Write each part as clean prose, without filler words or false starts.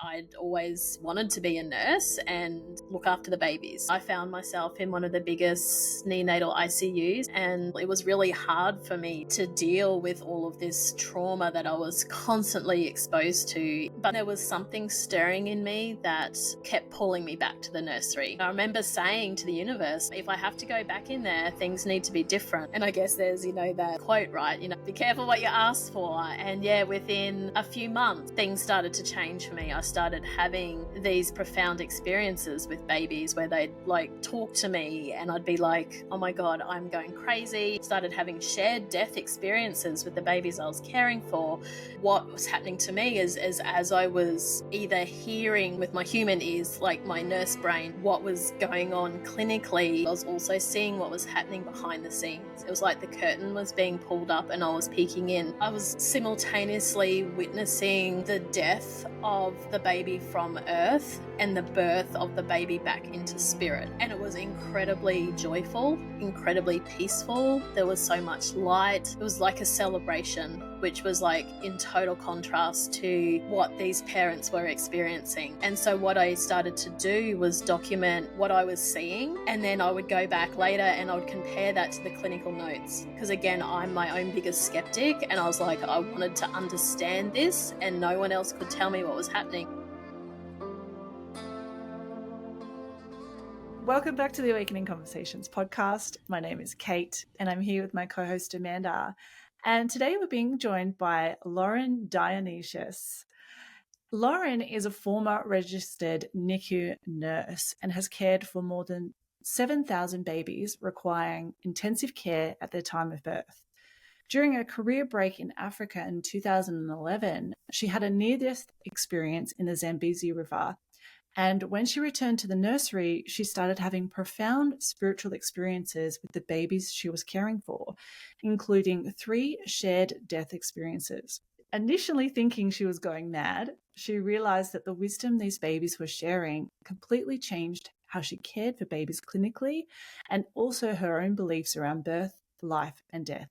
I'd always wanted to be a nurse and look after the babies. I found myself in one of the biggest neonatal ICUs, and it was really hard for me to deal with all of this trauma that I was constantly exposed to. But there was something stirring in me that kept pulling me back to the nursery. I remember saying to the universe, if I have to go back in there, things need to be different. And I guess there's, that quote, right? Be careful what you ask for. And yeah, within a few months, things started to change for me. I started having these profound experiences with babies where they'd talk to me and I'd be like, oh my God, I'm going crazy. Started having shared death experiences with the babies I was caring for. What was happening to me is as I was either hearing with my human ears, like my nurse brain, what was going on clinically, I was also seeing what was happening behind the scenes. It was like the curtain was being pulled up and I was peeking in. I was simultaneously witnessing the death of the baby from earth and the birth of the baby back into spirit. And it was incredibly joyful, incredibly peaceful. There was so much light. It was like a celebration, which was in total contrast to what these parents were experiencing. And so what I started to do was document what I was seeing, and then I would go back later and I would compare that to the clinical notes. Because again, I'm my own biggest skeptic, and I was like, I wanted to understand this and no one else could tell me what was happening. Welcome back to the Awakening Conversations podcast. My name is Kate and I'm here with my co-host Amanda. And today we're being joined by Lauren Dionysius. Lauren is a former registered NICU nurse and has cared for more than 7,000 babies requiring intensive care at their time of birth. During a career break in Africa in 2011, she had a near-death experience in the Zambezi River. And when she returned to the nursery, she started having profound spiritual experiences with the babies she was caring for, including 3 shared death experiences. Initially thinking she was going mad, she realized that the wisdom these babies were sharing completely changed how she cared for babies clinically and also her own beliefs around birth, life, and death.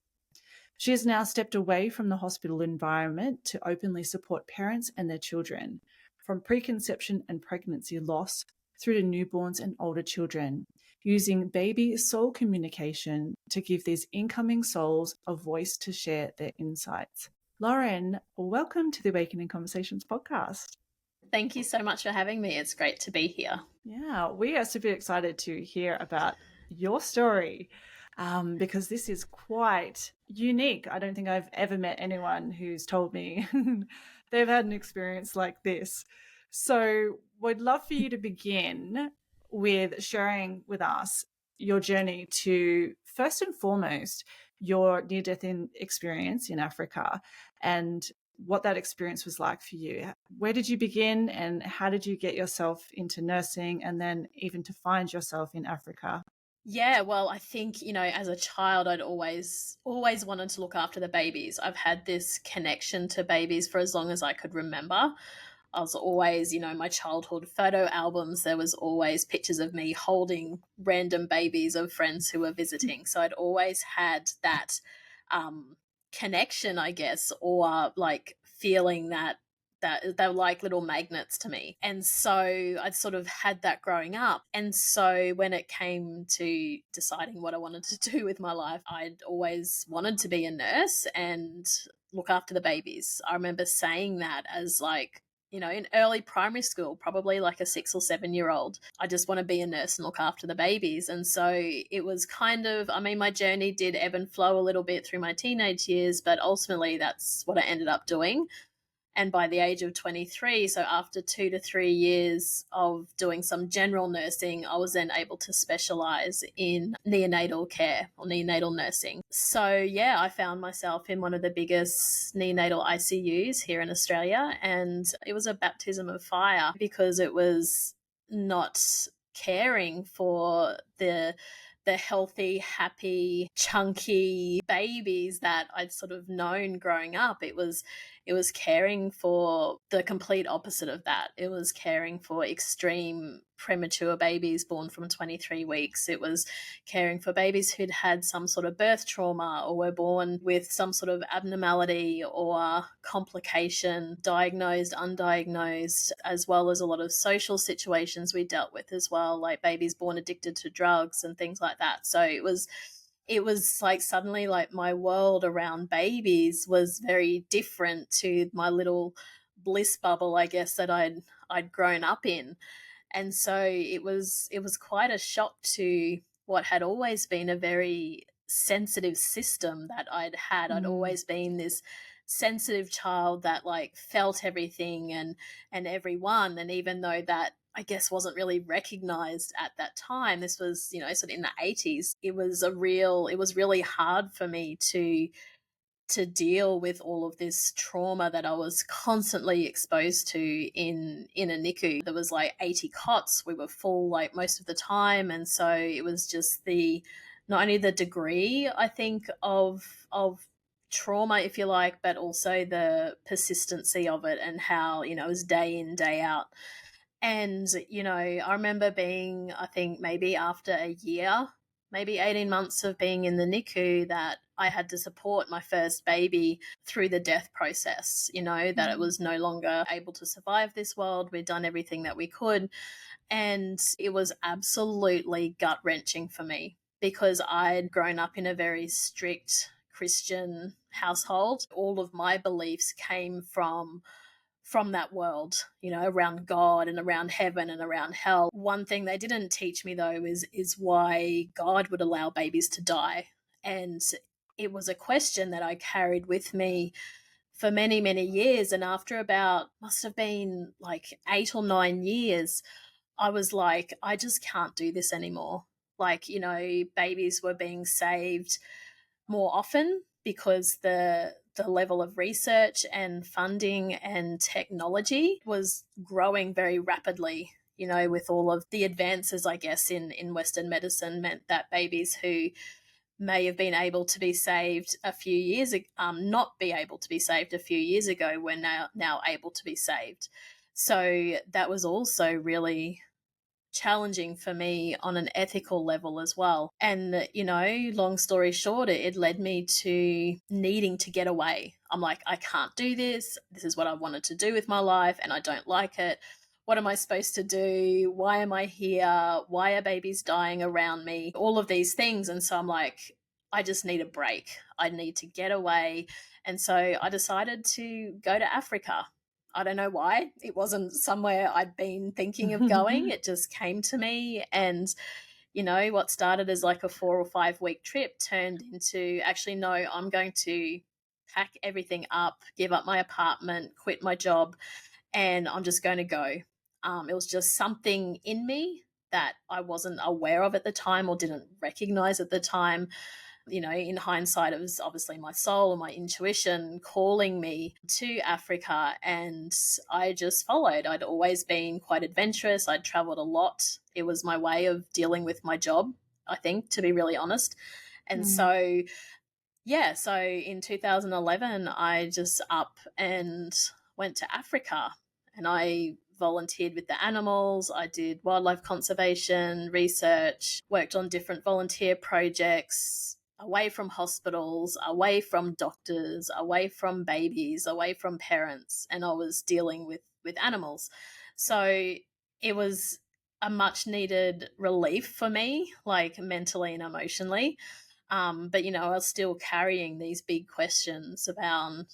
She has now stepped away from the hospital environment to openly support parents and their children, from preconception and pregnancy loss through to newborns and older children, using baby soul communication to give these incoming souls a voice to share their insights. Lauren, welcome to the Awakening Conversations podcast. Thank you so much for having me. It's great to be here. Yeah, we are super excited to hear about your story because this is quite unique. I don't think I've ever met anyone who's told me they've had an experience like this. So we'd love for you to begin with sharing with us your journey to, first and foremost, your near-death experience in Africa and what that experience was like for you. Where did you begin and how did you get yourself into nursing and then even to find yourself in Africa? Yeah, well, I think, as a child, I'd always wanted to look after the babies. I've had this connection to babies for as long as I could remember. I was always, my childhood photo albums, there was always pictures of me holding random babies of friends who were visiting. So I'd always had that connection, I guess, or feeling that they were like little magnets to me. And so I'd sort of had that growing up. And so when it came to deciding what I wanted to do with my life, I'd always wanted to be a nurse and look after the babies. I remember saying that as in early primary school, probably like a 6 or 7 year old. I just want to be a nurse and look after the babies. And so it was my journey did ebb and flow a little bit through my teenage years, but ultimately that's what I ended up doing. And by the age of 23, so after 2 to 3 years of doing some general nursing, I was then able to specialize in neonatal care or neonatal nursing. So yeah, I found myself in one of the biggest neonatal ICUs here in Australia, and it was a baptism of fire because it was not caring for the healthy, happy, chunky babies that I'd sort of known growing up. It was It was caring for the complete opposite of that. It was caring for extreme premature babies born from 23 weeks. It was caring for babies who'd had some sort of birth trauma or were born with some sort of abnormality or complication, diagnosed, undiagnosed, as well as a lot of social situations we dealt with as well, like babies born addicted to drugs and things like that. So it was like suddenly like my world around babies was very different to my little bliss bubble, I guess, that I'd grown up in. And so it was quite a shock to what had always been a very sensitive system that I'd had. I'd Mm. always been this sensitive child that like felt everything and everyone. And even though that I guess wasn't really recognized at that time, this was, sort of in the 80s, it was really hard for me to deal with all of this trauma that I was constantly exposed to in a NICU. There was like 80 cots. We were full like most of the time. And so it was just the not only the degree, I think, of trauma, if you like, but also the persistency of it and how, it was day in, day out. And, I remember being, I think maybe after a year, maybe 18 months of being in the NICU, that I had to support my first baby through the death process, that it was no longer able to survive this world. We'd done everything that we could. And it was absolutely gut wrenching for me because I'd grown up in a very strict Christian household. All of my beliefs came from that world, around God and around heaven and around hell. One thing they didn't teach me though is why God would allow babies to die. And it was a question that I carried with me for many, many years. And after about, must have been like 8 or 9 years, I was like, I just can't do this anymore. Like, babies were being saved more often because the level of research and funding and technology was growing very rapidly. With all of the advances, I guess, in Western medicine meant that babies who may have been able to be saved a few years not be able to be saved a few years ago were now able to be saved. So that was also really challenging for me on an ethical level as well. And, long story short, it led me to needing to get away. I'm like, I can't do this. This is what I wanted to do with my life and I don't like it. What am I supposed to do? Why am I here? Why are babies dying around me? All of these things. And so I'm like, I just need a break. I need to get away. And so I decided to go to Africa. I don't know why. It wasn't somewhere I'd been thinking of going. It just came to me. And, what started as like a 4 or 5 week trip turned into actually, no, I'm going to pack everything up, give up my apartment, quit my job, and I'm just going to go. It was just something in me that I wasn't aware of at the time or didn't recognize at the time. In hindsight, it was obviously my soul and my intuition calling me to Africa, and I just followed. I'd always been quite adventurous. I'd traveled a lot. It was my way of dealing with my job, I think, to be really honest. And so, yeah, so in 2011, I just up and went to Africa and I volunteered with the animals. I did wildlife conservation, research, worked on different volunteer projects, away from hospitals, away from doctors, away from babies, away from parents, and I was dealing with animals. So it was a much needed relief for me, like mentally and emotionally. But I was still carrying these big questions about,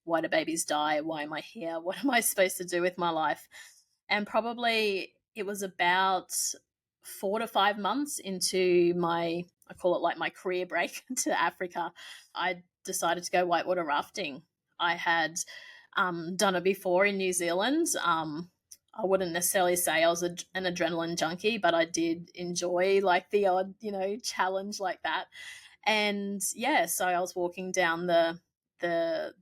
why do babies die? Why am I here? What am I supposed to do with my life? And probably it was about 4 to 5 months into I call it like my career break to Africa, I decided to go whitewater rafting. I had done it before in New Zealand. I wouldn't necessarily say I was an adrenaline junkie, but I did enjoy like the odd, challenge like that. And yeah, so I was walking down the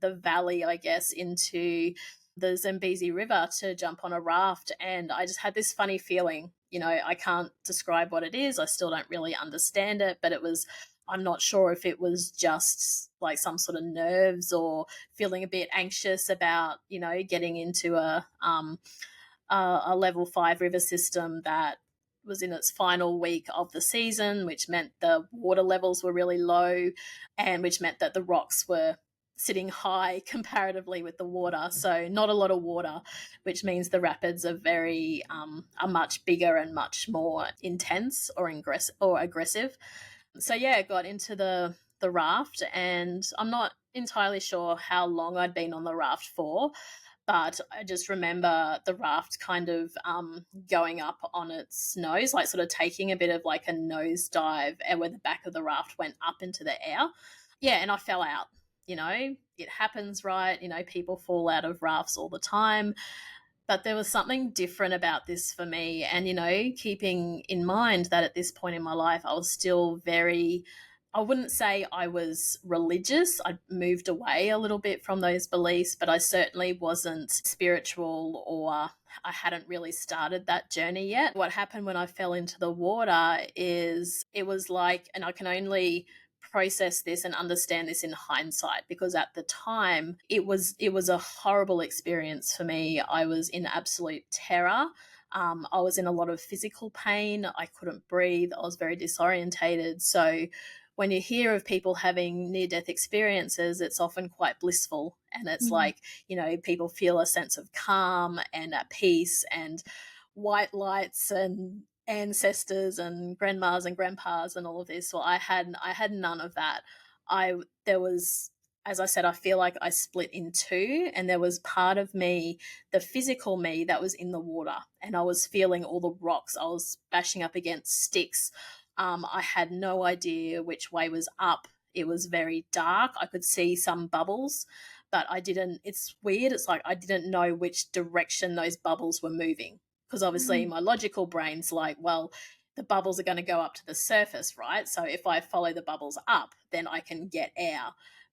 valley, I guess, into the Zambezi River to jump on a raft, and I just had this funny feeling. I can't describe what it is. I still don't really understand it, but I'm not sure if it was just like some sort of nerves or feeling a bit anxious about, getting into a level 5 river system that was in its final week of the season, which meant the water levels were really low, and which meant that the rocks were sitting high comparatively with the water. So not a lot of water, which means the rapids are are much bigger and much more intense or aggressive. So yeah, I got into the raft, and I'm not entirely sure how long I'd been on the raft for, but I just remember the raft kind of going up on its nose, like sort of taking a bit of like a nose dive, and where the back of the raft went up into the air. Yeah, and I fell out. It happens, right? People fall out of rafts all the time. But there was something different about this for me. And, keeping in mind that at this point in my life, I was still I wouldn't say I was religious. I moved away a little bit from those beliefs, but I certainly wasn't spiritual, or I hadn't really started that journey yet. What happened when I fell into the water is it was like, and I can only process this and understand this in hindsight, because at the time it was a horrible experience for me. I was in absolute terror. I was in a lot of physical pain. I couldn't breathe. I was very disorientated. So when you hear of people having near-death experiences, it's often quite blissful, and it's like, people feel a sense of calm and at peace and white lights and ancestors and grandmas and grandpas and all of this. Well, I had none of that. There was, as I said, I feel like I split in two, and there was part of me, the physical me, that was in the water, and I was feeling all the rocks. I was bashing up against sticks. I had no idea which way was up. It was very dark. I could see some bubbles, but I didn't. It's weird. It's like I didn't know which direction those bubbles were moving, because obviously my logical brain's like, well, the bubbles are going to go up to the surface, right? So if I follow the bubbles up, then I can get air.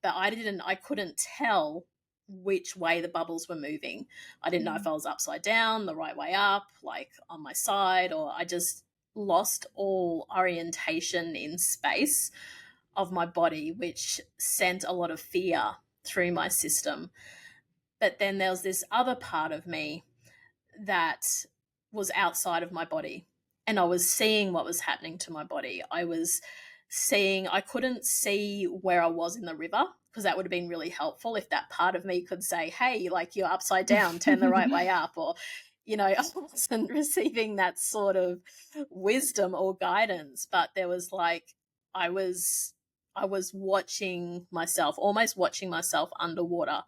But I couldn't tell which way the bubbles were moving. I didn't know if I was upside down, the right way up, like on my side, or I just lost all orientation in space of my body, which sent a lot of fear through my system. But then there was this other part of me that was outside of my body, and I was seeing what was happening to my body. I couldn't see where I was in the river, because that would have been really helpful if that part of me could say, hey, like, you're upside down, turn the right way up, or I wasn't receiving that sort of wisdom or guidance. But there was like, I was watching myself, almost watching myself underwater.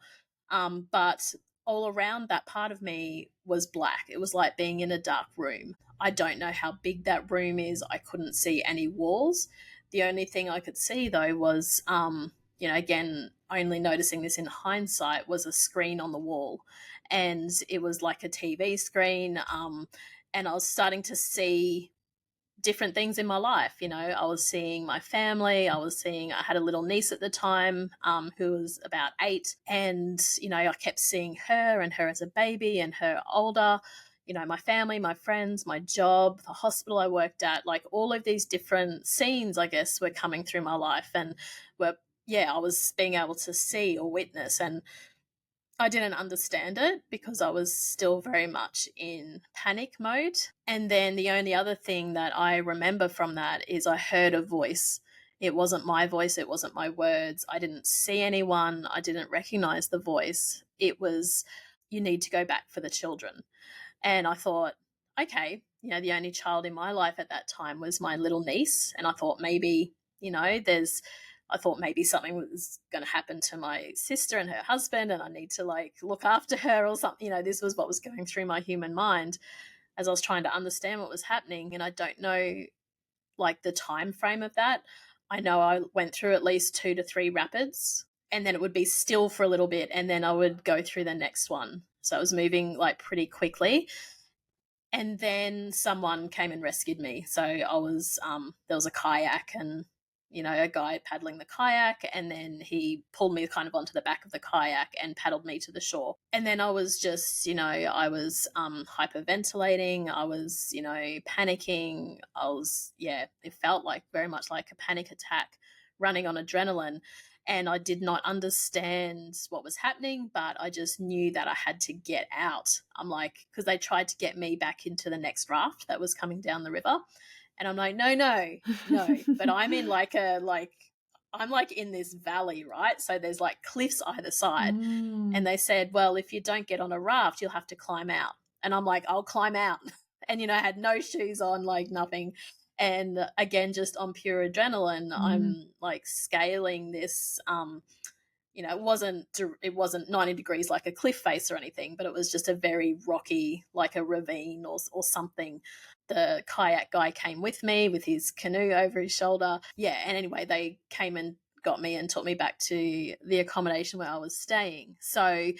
But all around that part of me was black. It was like being in a dark room. I don't know how big that room is. I couldn't see any walls. The only thing I could see, though, was, again, only noticing this in hindsight, was a screen on the wall. And it was like a TV screen. And I was starting to see different things in my life. I was seeing my family. I had a little niece at the time, who was about 8. And, I kept seeing her, and her as a baby, and her older, my family, my friends, my job, the hospital I worked at, like all of these different scenes, I guess, were coming through my life, and I was being able to see or witness. And I didn't understand it, because I was still very much in panic mode. And then the only other thing that I remember from that is I heard a voice. It wasn't my voice. It wasn't my words. I didn't see anyone. I didn't recognize the voice. It was, you need to go back for the children. And I thought, okay, the only child in my life at that time was my little niece. And I thought maybe, I thought maybe something was going to happen to my sister and her husband, and I need to like look after her or something. This was what was going through my human mind as I was trying to understand what was happening. And I don't know like the time frame of that. I know I went through at least 2 to 3 rapids, and then it would be still for a little bit, and then I would go through the next one. So I was moving like pretty quickly. And then someone came and rescued me. So I was, there was a kayak, and a guy paddling the kayak, and then he pulled me kind of onto the back of the kayak and paddled me to the shore. And then I was just, I was hyperventilating. I was, panicking. It felt like very much like a panic attack, running on adrenaline. and I did not understand what was happening, but I just knew that I had to get out. I'm like, because they tried to get me back into the next raft that was coming down the river. And I'm like, no, no, no. But I'm in I'm like in this valley, right? So there's like cliffs either side. And they said, well, if you don't get on a raft, you'll have to climb out. And I'm like, I'll climb out. And, I had no shoes on, like nothing. And again, just on pure adrenaline, I'm like scaling this, it wasn't 90 degrees like a cliff face or anything, but it was just a very rocky, like a ravine or something. The kayak guy came with me with his canoe over his shoulder. Yeah. And anyway, they came and got me and took me back to the accommodation where I was staying. So,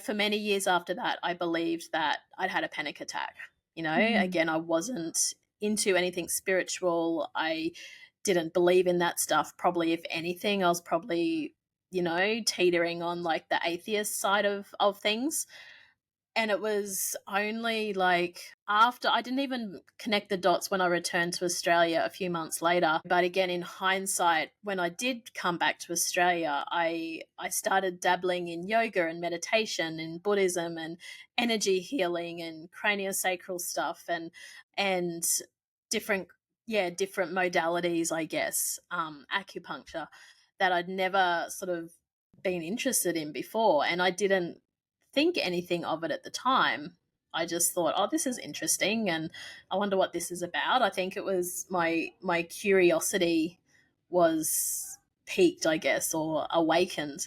for many years after that, I believed that I'd had a panic attack. Again, I wasn't into anything spiritual. I didn't believe in that stuff. Probably, if anything, I was probably, teetering on like the atheist side of things. And it was only like after, I didn't even connect the dots when I returned to Australia a few months later. But again, in hindsight, when I did come back to Australia, I started dabbling in yoga and meditation and Buddhism and energy healing and craniosacral stuff and different modalities, I guess, acupuncture that I'd never sort of been interested in before. And I didn't think anything of it at the time. I just thought, oh, this is interesting and I wonder what this is about. I think it was my curiosity was piqued, I guess, or awakened.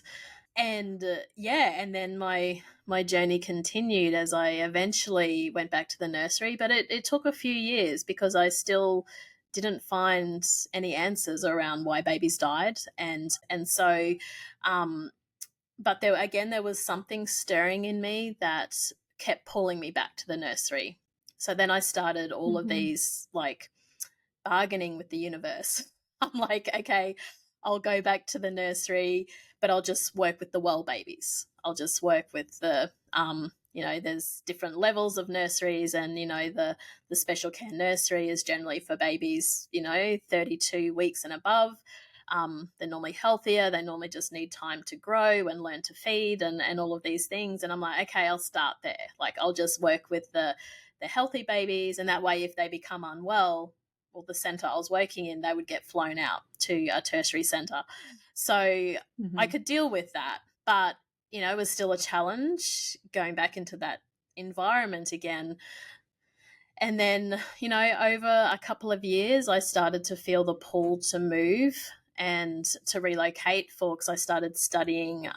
And and then my journey continued as I eventually went back to the nursery, but it took a few years because I still didn't find any answers around why babies died. And so but there was something stirring in me that kept pulling me back to the nursery. So then I started all of these like bargaining with the universe. I'm like, okay, I'll go back to the nursery, but I'll just work with the well babies. I'll just work with the there's different levels of nurseries, and the special care nursery is generally for babies 32 weeks and above. They're normally healthier. They normally just need time to grow and learn to feed and all of these things. And I'm like, okay, I'll start there. Like, I'll just work with the healthy babies. And that way, if they become unwell, well, the center I was working in, they would get flown out to a tertiary center. So I could deal with that. But, it was still a challenge going back into that environment again. And then, over a couple of years, I started to feel the pull to move and to relocate because I started studying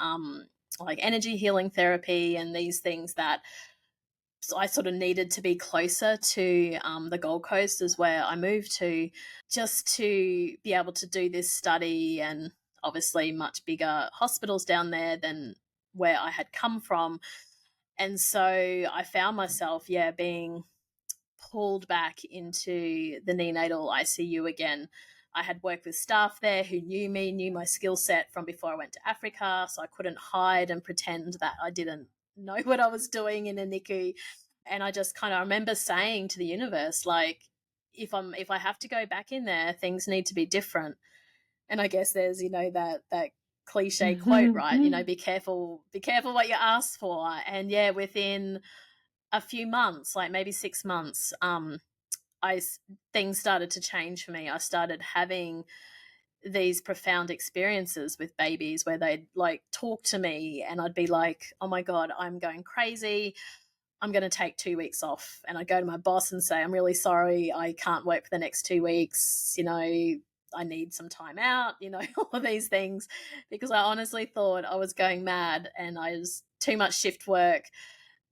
like energy healing therapy and these things that I sort of needed to be closer to the Gold Coast is where I moved to, just to be able to do this study, and obviously much bigger hospitals down there than where I had come from. And so I found myself, being pulled back into the neonatal ICU again. I had worked with staff there who knew me, knew my skill set from before I went to Africa, so I couldn't hide and pretend that I didn't know what I was doing in a NICU. And I just kind of remember saying to the universe, like, if I have to go back in there, things need to be different. And I guess there's, that cliche quote, right? Be careful what you ask for. And within a few months, like maybe 6 months, things started to change for me. I started having these profound experiences with babies where they'd like talk to me and I'd be like, oh my God, I'm going crazy. I'm going to take 2 weeks off. And I'd go to my boss and say, I'm really sorry, I can't work for the next 2 weeks. I need some time out, all of these things, because I honestly thought I was going mad and I was too much shift work,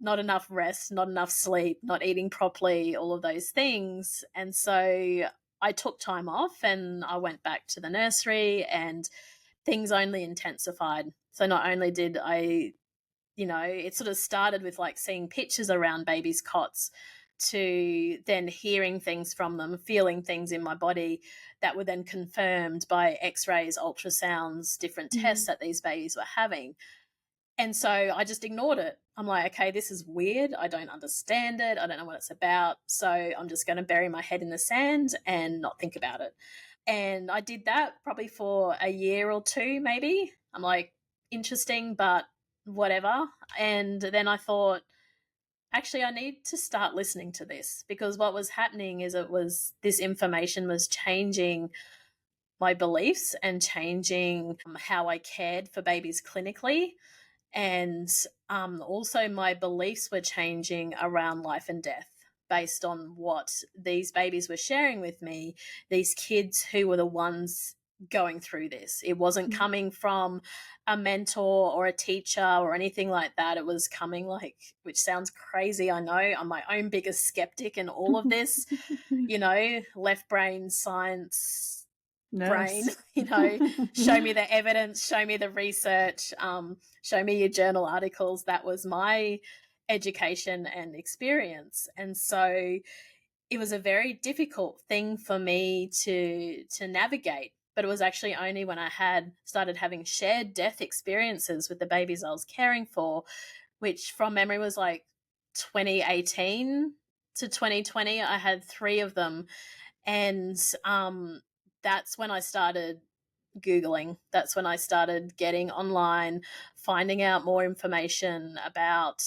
not enough rest, not enough sleep, not eating properly, all of those things. And so I took time off and I went back to the nursery and things only intensified. So not only did I, it sort of started with like seeing pictures around babies' cots to then hearing things from them, feeling things in my body that were then confirmed by x-rays, ultrasounds, different tests that these babies were having. And so I just ignored it. I'm like, okay, this is weird. I don't understand it. I don't know what it's about. So I'm just going to bury my head in the sand and not think about it. And I did that probably for a year or two, maybe. I'm like, interesting, but whatever. And then I thought, actually, I need to start listening to this, because what was happening is this information was changing my beliefs and changing how I cared for babies clinically. And also, my beliefs were changing around life and death based on what these babies were sharing with me, these kids who were the ones going through this. It wasn't coming from a mentor or a teacher or anything like that. It was coming, like, which sounds crazy, I know. I'm my own biggest skeptic in all of this, left brain science brain, show me the evidence, show me the research, show me your journal articles. That was my education and experience. And so it was a very difficult thing for me to navigate. But it was actually only when I had started having shared death experiences with the babies I was caring for, which from memory was like 2018 to 2020. I had 3 of them. And that's when I started Googling. That's when I started getting online, finding out more information about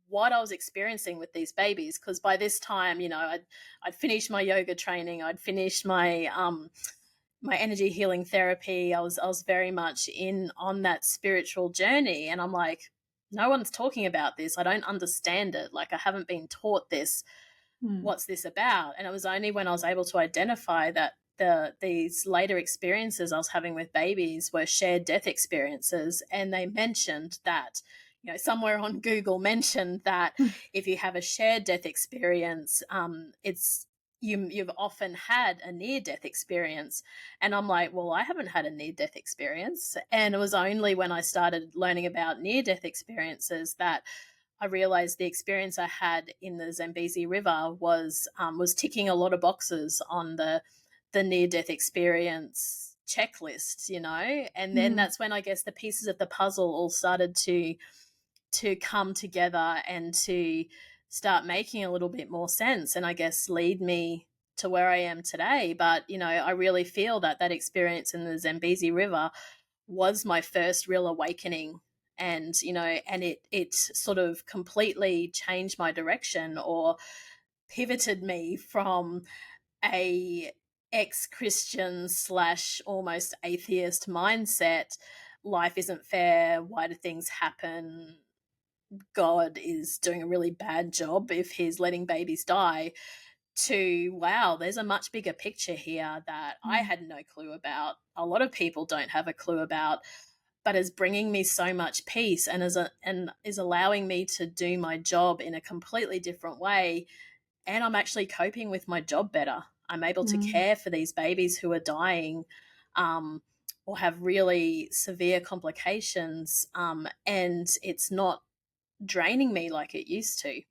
what I was experiencing with these babies. Because by this time, I'd finished my yoga training, I'd finished my my energy healing therapy. I was very much on that spiritual journey, and I'm like, no one's talking about this. I don't understand it. Like, I haven't been taught this. What's this about? And it was only when I was able to identify that these later experiences I was having with babies were shared death experiences. And they mentioned that, somewhere on Google mentioned that if you have a shared death experience, it's you've often had a near-death experience. And I'm like, well, I haven't had a near-death experience. And it was only when I started learning about near-death experiences that I realized the experience I had in the Zambezi River was ticking a lot of boxes on the near-death experience checklist, and then that's when I guess the pieces of the puzzle all started to come together and to start making a little bit more sense, and I guess lead me to where I am today. But, I really feel that experience in the Zambezi River was my first real awakening. And, and it sort of completely changed my direction, or pivoted me from a ex-Christian / almost atheist mindset. Life isn't fair. Why do things happen? God is doing a really bad job if he's letting babies die, to, wow, there's a much bigger picture here that I had no clue about. A lot of people don't have a clue about, but is bringing me so much peace, and is allowing me to do my job in a completely different way. And I'm actually coping with my job better. I'm able to care for these babies who are dying, or have really severe complications, and it's not draining me like it used to.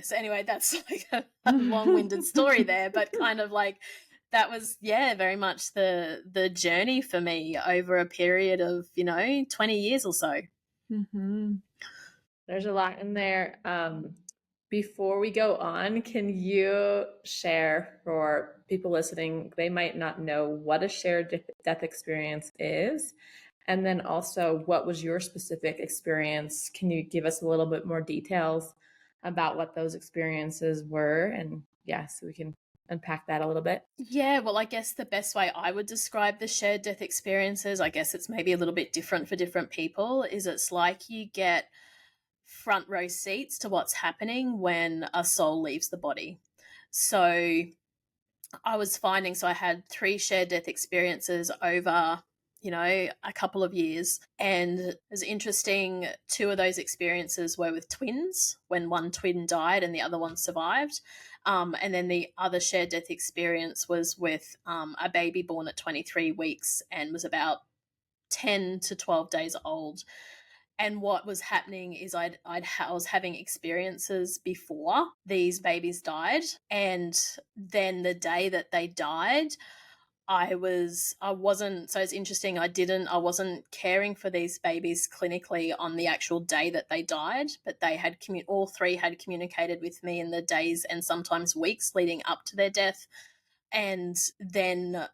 So anyway, that's like a long-winded story there, but kind of like that was, very much the journey for me over a period of 20 years or so. There's a lot in there. Before we go on, can you share, for people listening, they might not know what a shared death experience is, and then also what was your specific experience? Can you give us a little bit more details about what those experiences were? And so we can unpack that a little bit. Yeah, well, I guess the best way I would describe the shared death experiences, I guess it's maybe a little bit different for different people, is it's like you get front row seats to what's happening when a soul leaves the body. So I was finding, I had 3 shared death experiences over, a couple of years. And it was interesting, 2 of those experiences were with twins, when one twin died and the other one survived. And then the other shared death experience was with a baby born at 23 weeks and was about 10 to 12 days old. And what was happening is I was having experiences before these babies died, and then the day that they died, I wasn't, so it's interesting, I wasn't caring for these babies clinically on the actual day that they died, but they had all 3 had communicated with me in the days and sometimes weeks leading up to their death. And then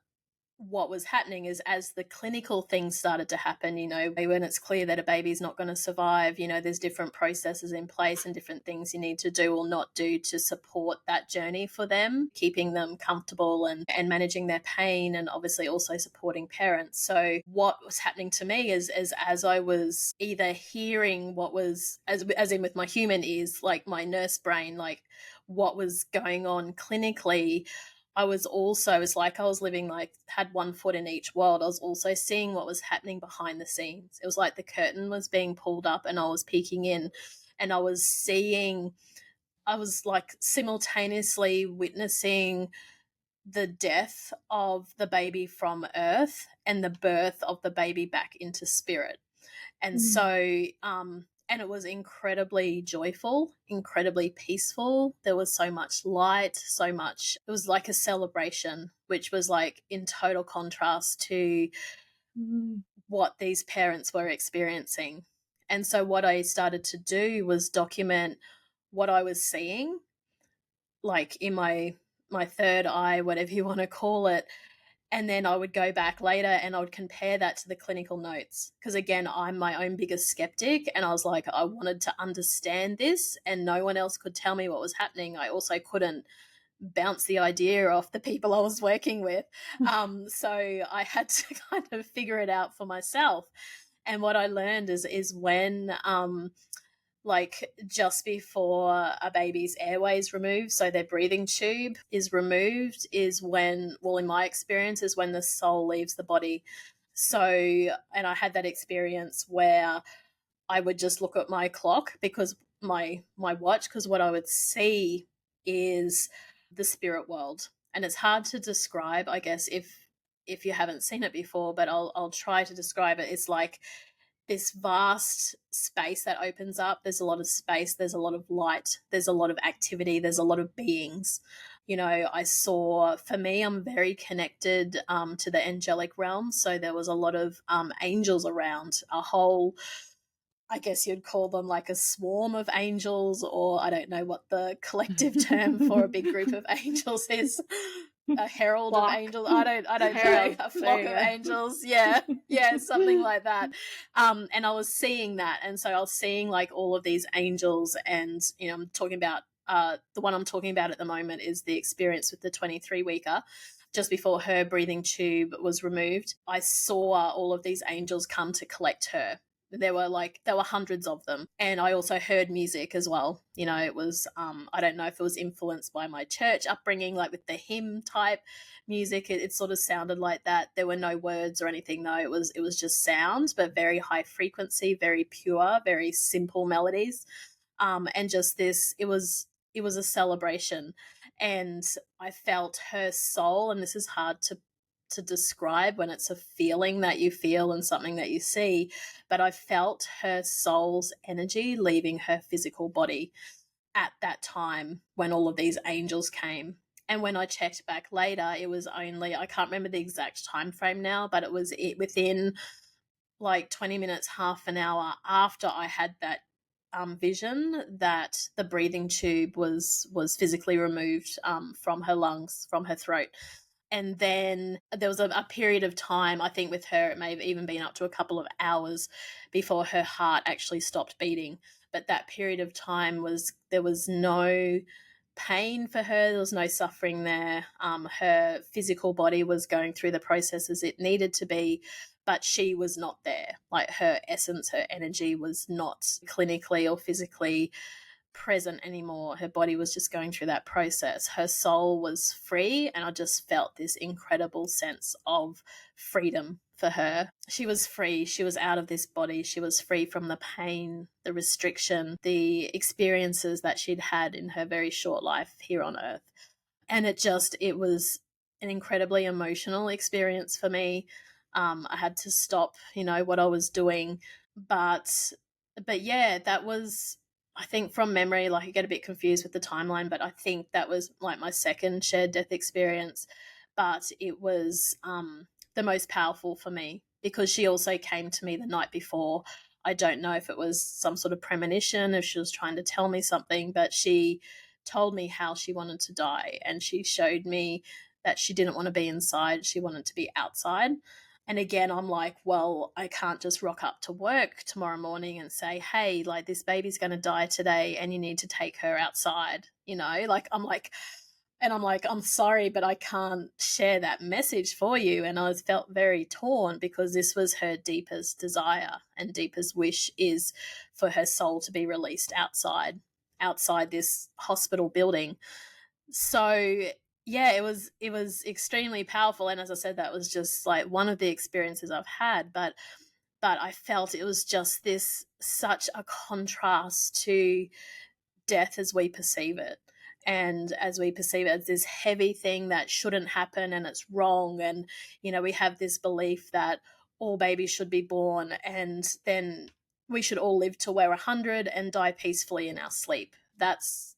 what was happening is, as the clinical things started to happen, when it's clear that a baby's not going to survive, there's different processes in place and different things you need to do or not do to support that journey for them, keeping them comfortable and managing their pain, and obviously also supporting parents. So what was happening to me is as I was either hearing what was, as in with my human ears, like my nurse brain, like what was going on clinically, it's like I was living, like, had one foot in each world. I was also seeing what was happening behind the scenes. It was like the curtain was being pulled up and I was peeking in, and I was like simultaneously witnessing the death of the baby from earth and the birth of the baby back into spirit. And so, and it was incredibly joyful, incredibly peaceful. There was so much light, it was like a celebration, which was like in total contrast to what these parents were experiencing. And so what I started to do was document what I was seeing, like in my third eye, whatever you want to call it. And then I would go back later and I would compare that to the clinical notes. Because again, I'm my own biggest skeptic. And I was like, I wanted to understand this and no one else could tell me what was happening. I also couldn't bounce the idea off the people I was working with. So I had to kind of figure it out for myself. And what I learned is when like just before a baby's airway is removed, so their breathing tube is removed, is when, well, in my experience, is when the soul leaves the body. So, and I had that experience where I would just look at my clock, because my watch, because what I would see is the spirit world. And it's hard to describe, I guess, if you haven't seen it before, but I'll try to describe it. It's like this vast space that opens up. There's a lot of space, there's a lot of light, there's a lot of activity, there's a lot of beings. I saw, for me, I'm very connected to the angelic realm. So there was a lot of angels around, a whole, I guess you'd call them like a swarm of angels, or I don't know what the collective term for a big group of angels is. A herald Flock. of angels. I don't know. A flock of angels. Yeah, something like that. And I was seeing that, and so I was seeing like all of these angels, and I'm talking about the one I'm talking about at the moment is the experience with the 23-weeker. Just before her breathing tube was removed, I saw all of these angels come to collect her. There were hundreds of them. And I also heard music as well. It was, I don't know if it was influenced by my church upbringing, like with the hymn type music. It sort of sounded like that. There were no words or anything though. It was just sound, but very high frequency, very pure, very simple melodies. And just this, it was a celebration. And I felt her soul, and this is hard to describe when it's a feeling that you feel and something that you see, but I felt her soul's energy leaving her physical body at that time when all of these angels came. And when I checked back later, it was only, I can't remember the exact time frame now, but it was within like 20 minutes, half an hour after I had that vision, that the breathing tube was physically removed from her lungs, from her throat. And then there was a period of time, I think with her, it may have even been up to a couple of hours before her heart actually stopped beating. But that period of time there was no pain for her. There was no suffering there. Her physical body was going through the processes it needed to be, but she was not there. Like her essence, her energy was not clinically or physically present anymore. Her body was just going through that process. Her soul was free, and I just felt this incredible sense of freedom for her. She was free. She was out of this body. She was free from the pain, the restriction, the experiences that she'd had in her very short life here on earth. And it was an incredibly emotional experience for me. I had to stop, what I was doing. But yeah, that was, I think from memory, like I get a bit confused with the timeline, but I think that was like my second shared death experience. But it was the most powerful for me, because she also came to me the night before. I don't know if it was some sort of premonition, if she was trying to tell me something, but she told me how she wanted to die, and she showed me that she didn't want to be inside. She wanted to be outside. And again, I'm like, well, I can't just rock up to work tomorrow morning and say, hey, like this baby's going to die today and you need to take her outside. I'm sorry, but I can't share that message for you. And I felt very torn because this was her deepest desire and deepest wish is for her soul to be released outside this hospital building. So yeah, it was extremely powerful. And as I said, that was just like one of the experiences I've had. But I felt it was just this such a contrast to death as we perceive it. And as we perceive it as this heavy thing that shouldn't happen and it's wrong. And, we have this belief that all babies should be born and then we should all live till we're 100 and die peacefully in our sleep. That's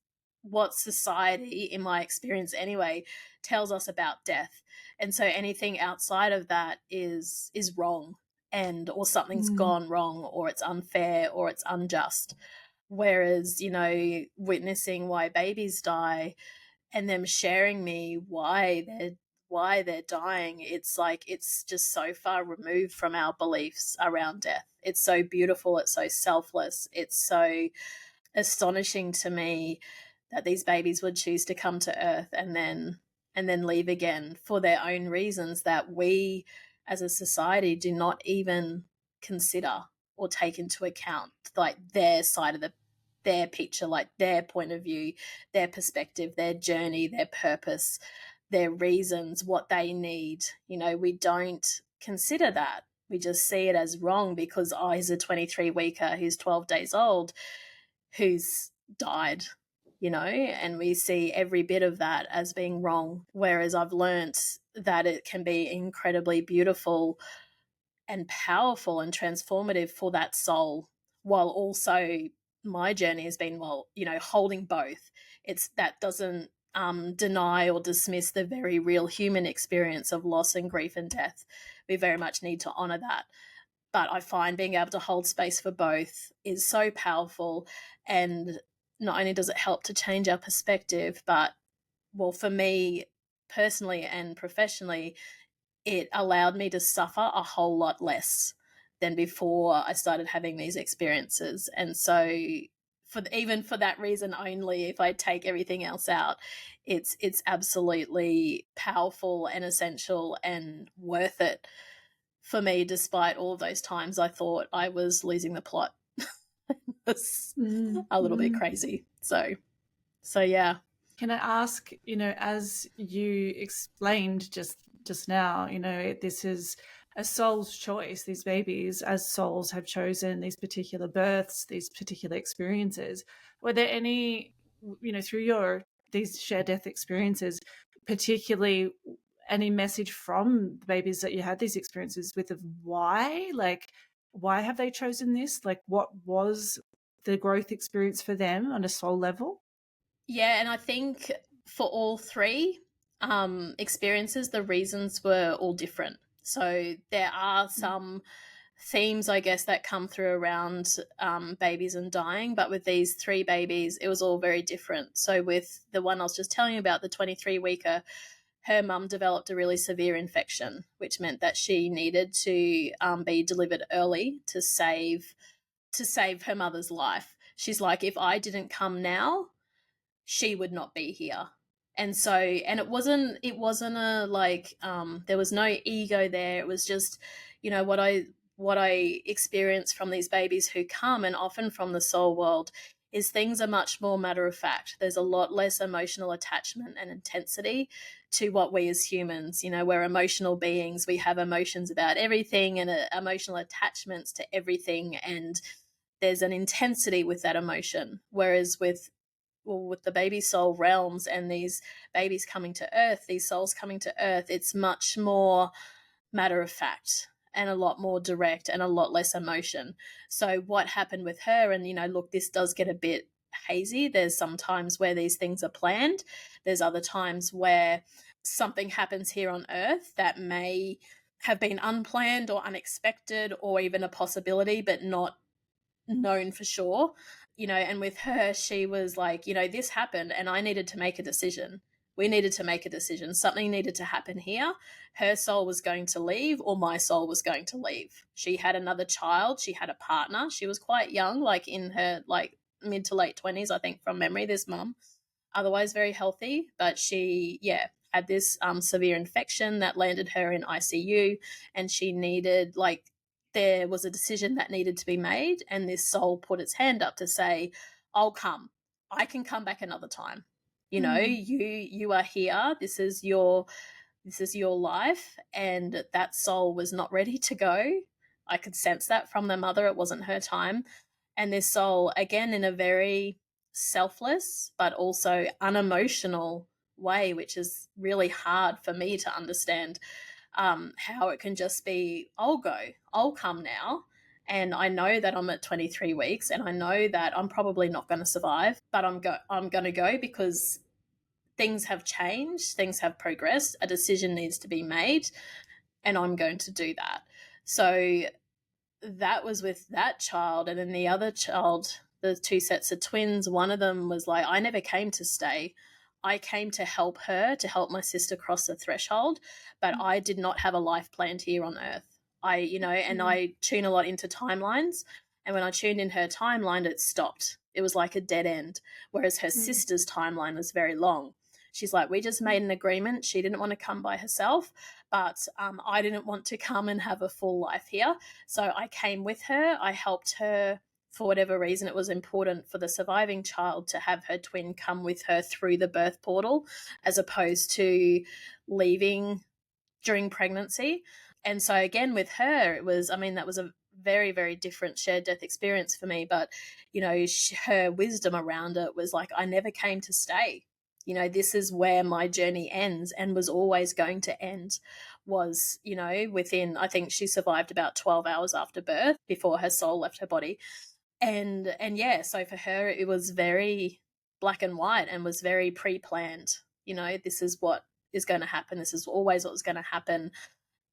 what society, in my experience anyway, tells us about death. And so anything outside of that is wrong, and or something's gone wrong, or it's unfair, or it's unjust. Whereas, witnessing why babies die and them sharing me why they're dying, it's like it's just so far removed from our beliefs around death. It's so beautiful, it's so selfless, it's so astonishing to me that these babies would choose to come to earth and then leave again for their own reasons that we as a society do not even consider or take into account, like their side of their picture, like their point of view, their perspective, their journey, their purpose, their reasons, what they need. We don't consider that. We just see it as wrong because, he's a 23-weeker who's 12 days old who's died, and we see every bit of that as being wrong. Whereas I've learnt that it can be incredibly beautiful and powerful and transformative for that soul, while also my journey has been, holding both. It's that doesn't deny or dismiss the very real human experience of loss and grief and death. We very much need to honor that. But I find being able to hold space for both is so powerful. And not only does it help to change our perspective, but, well, for me personally and professionally, it allowed me to suffer a whole lot less than before I started having these experiences. And so even for that reason only, if I take everything else out, it's absolutely powerful and essential and worth it for me, despite all of those times I thought I was losing the plot. It's a little bit crazy. So yeah. Can I ask, as you explained just now, this is a soul's choice. These babies, as souls, have chosen these particular births, these particular experiences. Were there any, through these shared death experiences, particularly any message from the babies that you had these experiences with of why? Like, why have they chosen this? Like, what was the growth experience for them on a soul level? Yeah, and I think for all three experiences, the reasons were all different. So there are some themes, I guess, that come through around babies and dying, but with these three babies, it was all very different. So with the one I was just telling you about, the 23-weeker, her mum developed a really severe infection, which meant that she needed to be delivered early to save her mother's life. She's like, if I didn't come now, she would not be here. And so, and it wasn't a like there was no ego there. It was just, what I experience from these babies who come, and often from the soul world, is things are much more matter of fact. There's a lot less emotional attachment and intensity to what we as humans, we're emotional beings. We have emotions about everything and emotional attachments to everything, and there's an intensity with that emotion. Whereas with the baby soul realms and these babies coming to earth, these souls coming to earth, it's much more matter of fact and a lot more direct and a lot less emotion. So what happened with her, and look, this does get a bit hazy. There's some times where these things are planned. There's other times where something happens here on earth that may have been unplanned or unexpected or even a possibility, but not known for sure. And with her, she was like, this happened and I needed to make a decision. We needed to make a decision. Something needed to happen here. Her soul was going to leave, or my soul was going to leave. She had another child. She had a partner. She was quite young, like in her like mid to late 20s, I think, from memory, this mum. Otherwise very healthy, but she, had this severe infection that landed her in ICU, and she needed, like, there was a decision that needed to be made, and this soul put its hand up to say, I'll come. I can come back another time. You know, you are here. This is your life. And that soul was not ready to go. I could sense that from the mother. It wasn't her time. And this soul, again, in a very selfless but also unemotional way, which is really hard for me to understand, how it can just be, I'll come now. And I know that I'm at 23 weeks, and I know that I'm probably not going to survive, but I'm going to go because things have changed, things have progressed, a decision needs to be made, and I'm going to do that. So that was with that child. And then the other child, the two sets of twins, one of them was like, I never came to stay. I came to help her, to help my sister cross the threshold, but I did not have a life planned here on earth. And I tune a lot into timelines. And when I tuned in her timeline, it stopped. It was like a dead end, whereas her sister's timeline was very long. She's like, we just made an agreement. She didn't want to come by herself, but I didn't want to come and have a full life here. So I came with her. I helped her. For whatever reason, it was important for the surviving child to have her twin come with her through the birth portal, as opposed to leaving during pregnancy. And so again, with her, it was, that was a very, very different shared death experience for me. But, her wisdom around it was like, I never came to stay. This is where my journey ends, and was always going to end, was, within, I think she survived about 12 hours after birth before her soul left her body. And so for her, it was very black and white and was very pre-planned. This is what is going to happen. This is always what was going to happen.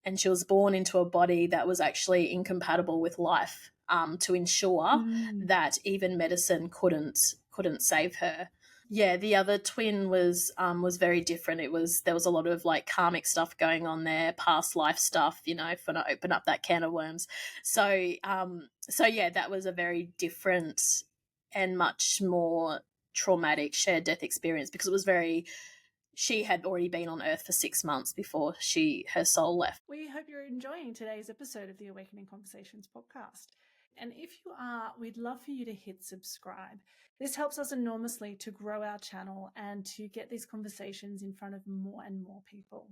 And she was born into a body that was actually incompatible with life, to ensure that even medicine couldn't save her. Yeah, the other twin was very different. There was a lot of like karmic stuff going on there, past life stuff, for not open up that can of worms. So yeah, that was a very different and much more traumatic shared death experience, because it was she had already been on Earth for 6 months before her soul left. We hope you're enjoying today's episode of the Awakening Conversations podcast. And if you are, we'd love for you to hit subscribe. This helps us enormously to grow our channel and to get these conversations in front of more and more people.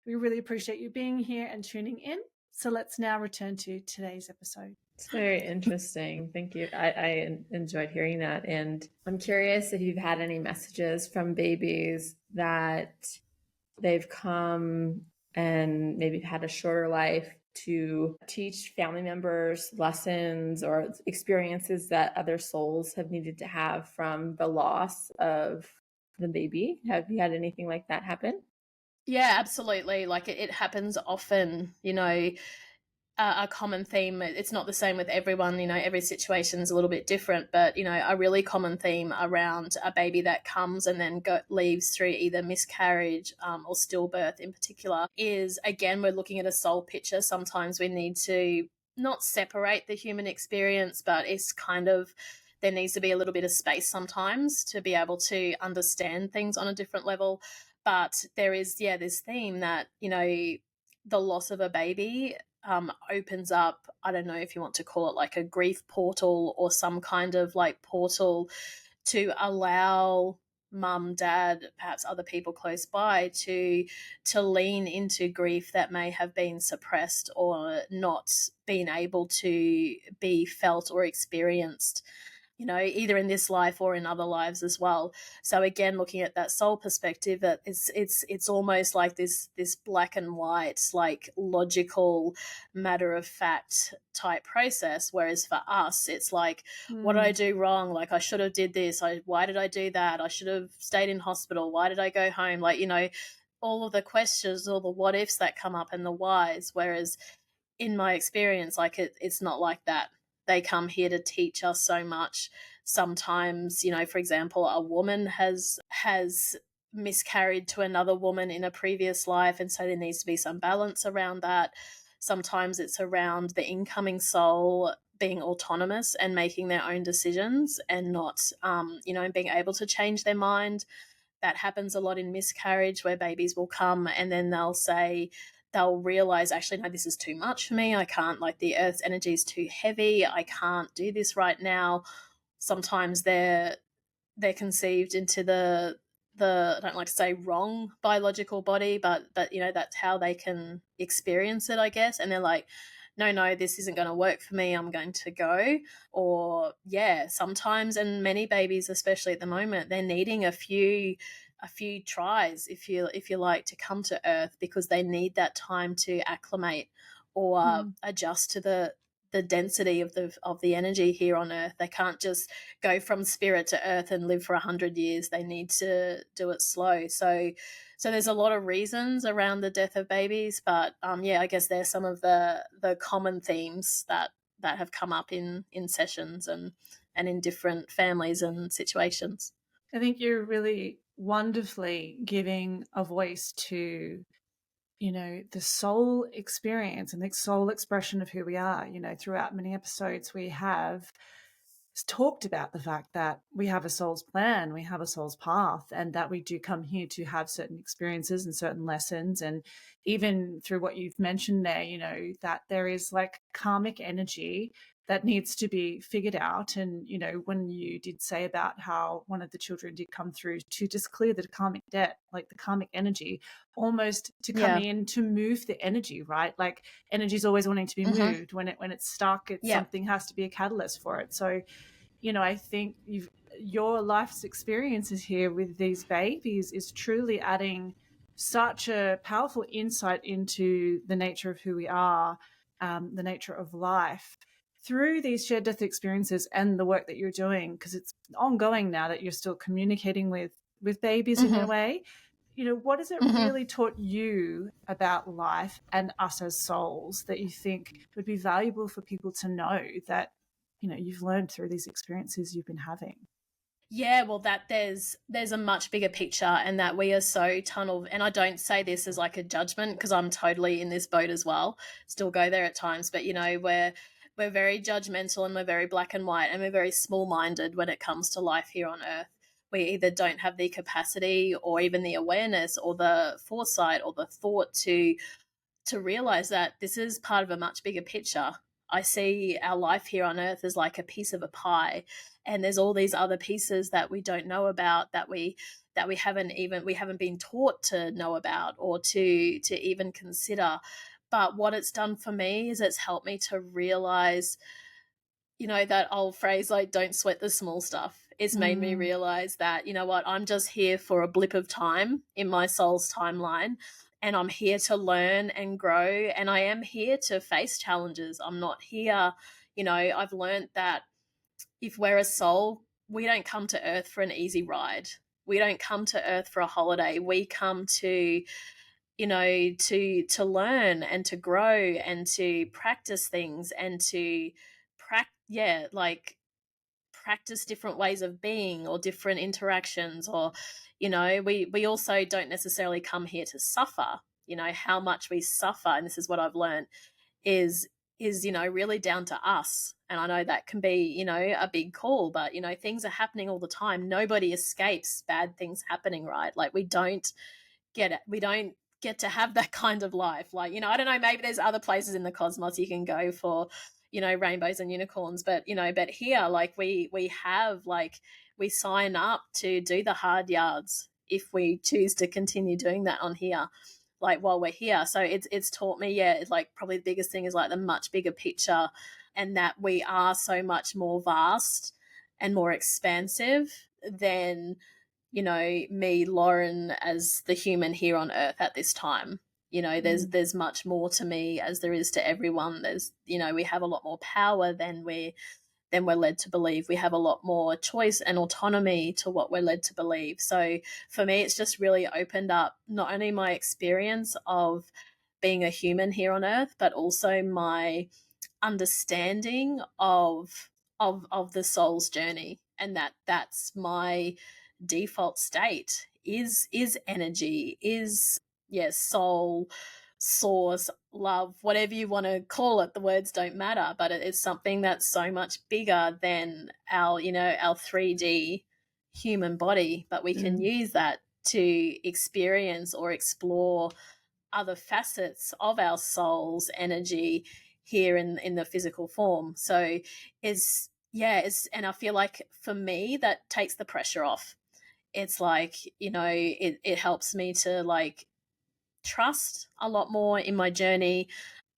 We really appreciate you being here and tuning in. So let's now return to today's episode. It's very interesting. Thank you. I enjoyed hearing that. And I'm curious if you've had any messages from babies that they've come and maybe had a shorter life to teach family members lessons or experiences that other souls have needed to have from the loss of the baby. Have you had anything like that happen? Yeah, absolutely. Like it happens often, a common theme. It's not the same with everyone, every situation is a little bit different, but, a really common theme around a baby that comes and then leaves through either miscarriage or stillbirth in particular is, again, we're looking at a soul picture. Sometimes we need to not separate the human experience, but it's kind of, there needs to be a little bit of space sometimes to be able to understand things on a different level. But there is, this theme that, the loss of a baby opens up, I don't know if you want to call it like a grief portal or some kind of like portal to allow mum, dad, perhaps other people close by to lean into grief that may have been suppressed or not been able to be felt or experienced, either in this life or in other lives as well. So again, looking at that soul perspective, that it's almost like this black and white, like logical, matter of fact type process. Whereas for us, it's like, what did I do wrong? Like I should have did this. Why did I do that? I should have stayed in hospital. Why did I go home? Like, all of the questions, all the what ifs that come up and the whys. Whereas in my experience, like it's not like that. They come here to teach us so much. Sometimes, for example, a woman has miscarried to another woman in a previous life, and so there needs to be some balance around that. Sometimes it's around the incoming soul being autonomous and making their own decisions and not, being able to change their mind. That happens a lot in miscarriage, where babies will come and then they'll realize, actually, no, this is too much for me. I can't, like, the earth's energy is too heavy. I can't do this right now. Sometimes they're conceived into the I don't like to say wrong biological body, but that's how they can experience it, I guess. And they're like, no, this isn't going to work for me. I'm going to go. Or sometimes, and many babies, especially at the moment, they're needing a few tries, if you like, to come to earth, because they need that time to acclimate or adjust to the density of the energy here on earth. They can't just go from spirit to earth and live for 100 years. They need to do it slow. So there's a lot of reasons around the death of babies, but I guess there's some of the common themes that have come up in sessions and in different families and situations. I think you're really wonderfully giving a voice to, the soul experience and the soul expression of who we are. Throughout many episodes, we have talked about the fact that we have a soul's plan, we have a soul's path, and that we do come here to have certain experiences and certain lessons. And even through what you've mentioned there, that there is like karmic energy that needs to be figured out. And, when you did say about how one of the children did come through to just clear the karmic debt, like the karmic energy, almost to come in to move the energy, right? Like energy is always wanting to be moved. When it's stuck, something has to be a catalyst for it. So, I think your life's experiences here with these babies is truly adding such a powerful insight into the nature of who we are, the nature of life, through these shared death experiences and the work that you're doing, because it's ongoing now that you're still communicating with babies in their way. What has it really taught you about life and us as souls that you think would be valuable for people to know that, you've learned through these experiences you've been having? Yeah, well, that there's a much bigger picture, and that we are so tunnel. And I don't say this as like a judgment, because I'm totally in this boat as well. Still go there at times, but we're very judgmental, and we're very black and white, and we're very small-minded when it comes to life here on earth. We either don't have the capacity or even the awareness or the foresight or the thought to realize that this is part of a much bigger picture. I see our life here on earth as like a piece of a pie, and there's all these other pieces that we don't know about, that we haven't been taught to know about or to even consider. But what it's done for me is it's helped me to realize, that old phrase, like, don't sweat the small stuff. It's made me realize that, what, I'm just here for a blip of time in my soul's timeline, and I'm here to learn and grow, and I am here to face challenges. I'm not here, I've learned that if we're a soul, we don't come to earth for an easy ride. We don't come to earth for a holiday. We come to learn and to grow and to practice things and to practice different ways of being or different interactions. Or we also don't necessarily come here to suffer. How much we suffer, and this is what I've learned, is really down to us. And I know that can be a big call, but things are happening all the time. Nobody escapes bad things happening, right? Like, we don't get to have that kind of life. Like, I don't know, maybe there's other places in the cosmos you can go for rainbows and unicorns, but but here, like, we have, like, we sign up to do the hard yards if we choose to continue doing that on here, like, while we're here. So it's taught me, like, probably the biggest thing is like the much bigger picture, and that we are so much more vast and more expansive than me, Lauren, as the human here on earth at this time. There's much more to me, as there is to everyone. There's we have a lot more power than we're led to believe. We have a lot more choice and autonomy to what we're led to believe. So for me, it's just really opened up not only my experience of being a human here on earth, but also my understanding of the soul's journey, and that's my default state is energy, is, yes, soul, source, love, whatever you want to call it. The words don't matter, but it's something that's so much bigger than our, our 3D human body, but we can use that to experience or explore other facets of our soul's energy here in the physical form. So and I feel like for me that takes the pressure off. It's like, it helps me to like trust a lot more in my journey.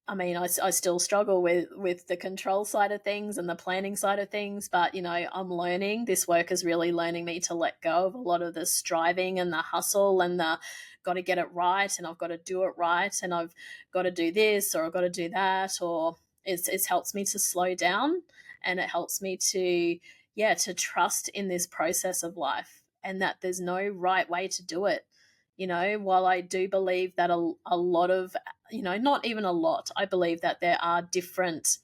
I mean, I still struggle with the control side of things and the planning side of things, but, I'm learning. This work is really learning me to let go of a lot of the striving and the hustle and the got to get it right and I've got to do it right and I've got to do this or I've got to do that, or it's helps me to slow down, and it helps me to trust in this process of life and that there's no right way to do it. While I do believe that a lot of, not even a lot, I believe that there are different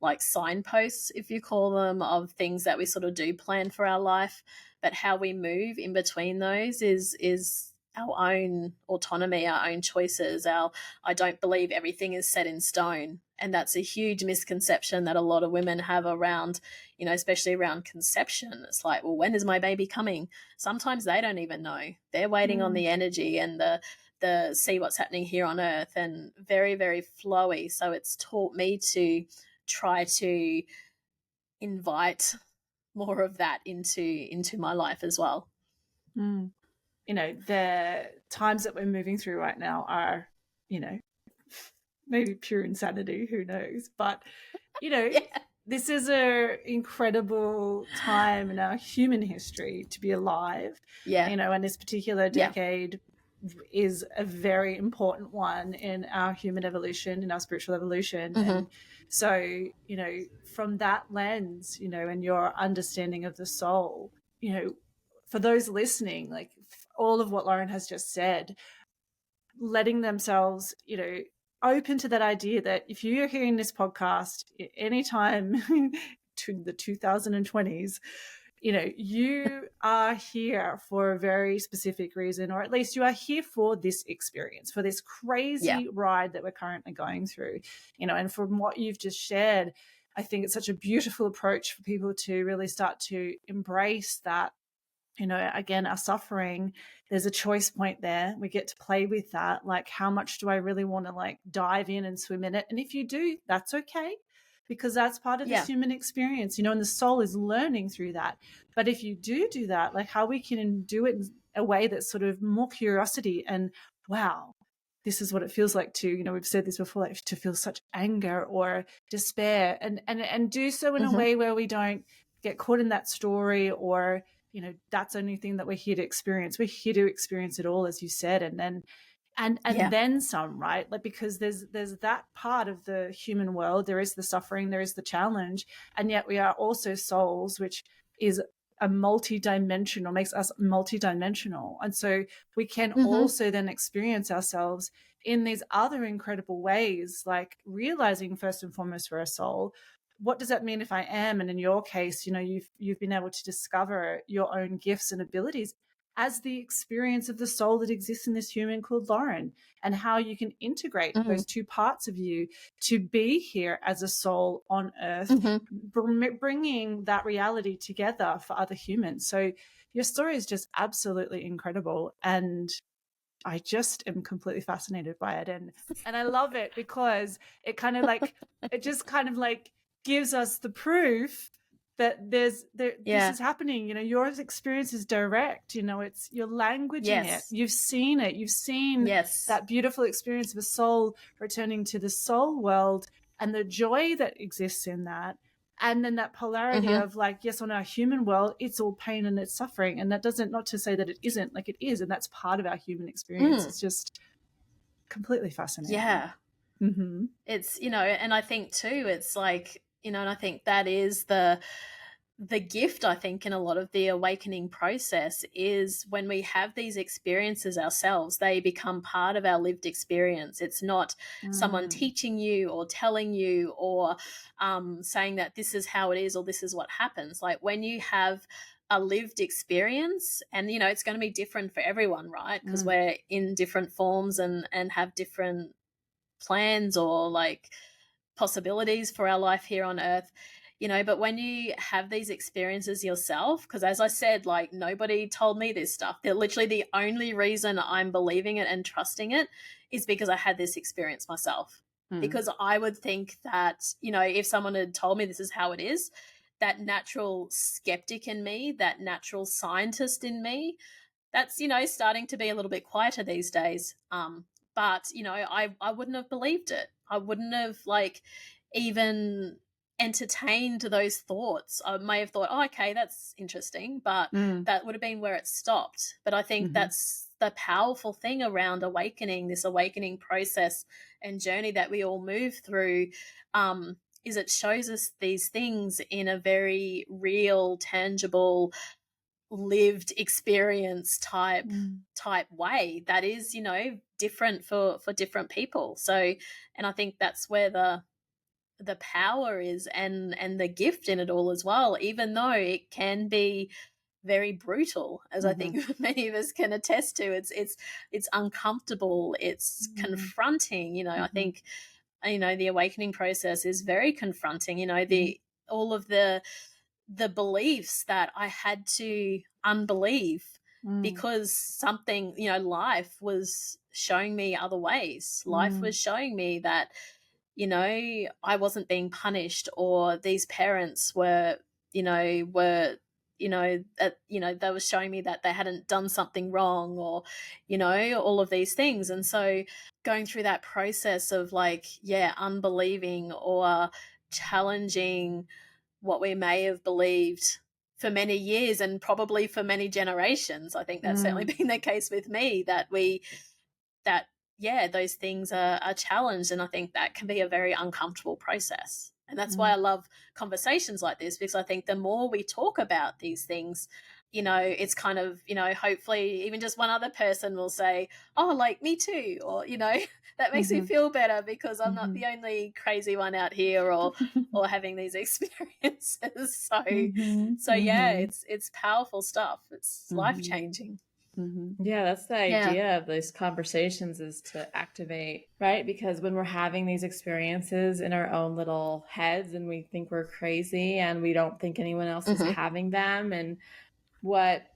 like signposts, if you call them, of things that we sort of do plan for our life, but how we move in between those is our own autonomy, our own choices. I don't believe everything is set in stone. And that's a huge misconception that a lot of women have around, especially around conception. It's like, well, when is my baby coming? Sometimes they don't even know. They're waiting on the energy and the see what's happening here on earth, and very, very flowy. So it's taught me to try to invite more of that into my life as well. The times that we're moving through right now are, maybe pure insanity, who knows? But, this is an incredible time in our human history to be alive. And this particular decade is a very important one in our human evolution, in our spiritual evolution. And so, from that lens, and your understanding of the soul, for those listening, like all of what Lauren has just said, letting themselves, open to that idea that if you're hearing this podcast anytime to the 2020s, you are here for a very specific reason, or at least you are here for this experience, for this crazy ride that we're currently going through, and from what you've just shared, I think it's such a beautiful approach for people to really start to embrace that. Again, our suffering, there's a choice point there. We get to play with that. Like, how much do I really want to like dive in and swim in it? And if you do, that's okay, because that's part of this human experience, and the soul is learning through that. But if you do that, like how we can do it in a way that's sort of more curiosity and, wow, this is what it feels like to, we've said this before, like to feel such anger or despair, and do so in a way where we don't get caught in that story or, that's the only thing that we're here to experience. We're here to experience it all, as you said, and then some, right? Like, because there's that part of the human world. There is the suffering, there is the challenge, and yet we are also souls, which is a multi-dimensional, makes us multi-dimensional. And so we can also then experience ourselves in these other incredible ways, like realizing first and foremost for a soul, what does that mean if I am? And in your case, you've been able to discover your own gifts and abilities as the experience of the soul that exists in this human called Lauren, and how you can integrate those two parts of you to be here as a soul on earth, bringing that reality together for other humans. So your story is just absolutely incredible. And I just am completely fascinated by it. And I love it because it kind of like, it just kind of like gives us the proof that this is happening. Your experience is direct, it's you're languaging it. You've seen it. You've seen that beautiful experience of a soul returning to the soul world and the joy that exists in that. And then that polarity of like, yes, on our human world, it's all pain and it's suffering. And that doesn't, not to say that it isn't, like it is. And that's part of our human experience. It's just completely fascinating. Yeah. It's, and I think too, it's like, and I think that is the gift, I think, in a lot of the awakening process is when we have these experiences ourselves, they become part of our lived experience. It's not someone teaching you or telling you or saying that this is how it is or this is what happens. Like when you have a lived experience, and it's going to be different for everyone, right? Because we're in different forms and have different plans or like possibilities for our life here on earth. But when you have these experiences yourself, because as I said, like, nobody told me this stuff. They're literally the only reason I'm believing it and trusting it is because I had this experience myself. Because I would think that, if someone had told me this is how it is, that natural skeptic in me, that natural scientist in me, that's, starting to be a little bit quieter these days. But, I wouldn't have believed it. I wouldn't have like even entertained those thoughts. I may have thought, oh, okay, that's interesting, but that would have been where it stopped. But I think that's the powerful thing around awakening, this awakening process and journey that we all move through, is it shows us these things in a very real, tangible, lived experience type way that is, different for different people. So, and I think that's where the power is, and the gift in it all as well, even though it can be very brutal, as I think many of us can attest to. It's uncomfortable, it's confronting. I think the awakening process is very confronting. The all of the beliefs that I had to unbelieve because something, life was showing me other ways. Life was showing me that, I wasn't being punished, or these parents were, they were showing me that they hadn't done something wrong, or, all of these things. And so going through that process of like, unbelieving or challenging what we may have believed for many years and probably for many generations. I think that's certainly been the case with me, that those things are challenged. And I think that can be a very uncomfortable process. And that's why I love conversations like this, because I think the more we talk about these things, it's kind of, hopefully even just one other person will say, oh, like me too, or, that makes me feel better because I'm not the only crazy one out here, or having these experiences. So it's powerful stuff. It's life-changing. Yeah, that's the idea of these conversations, is to activate, right? Because when we're having these experiences in our own little heads and we think we're crazy and we don't think anyone else is having them. And what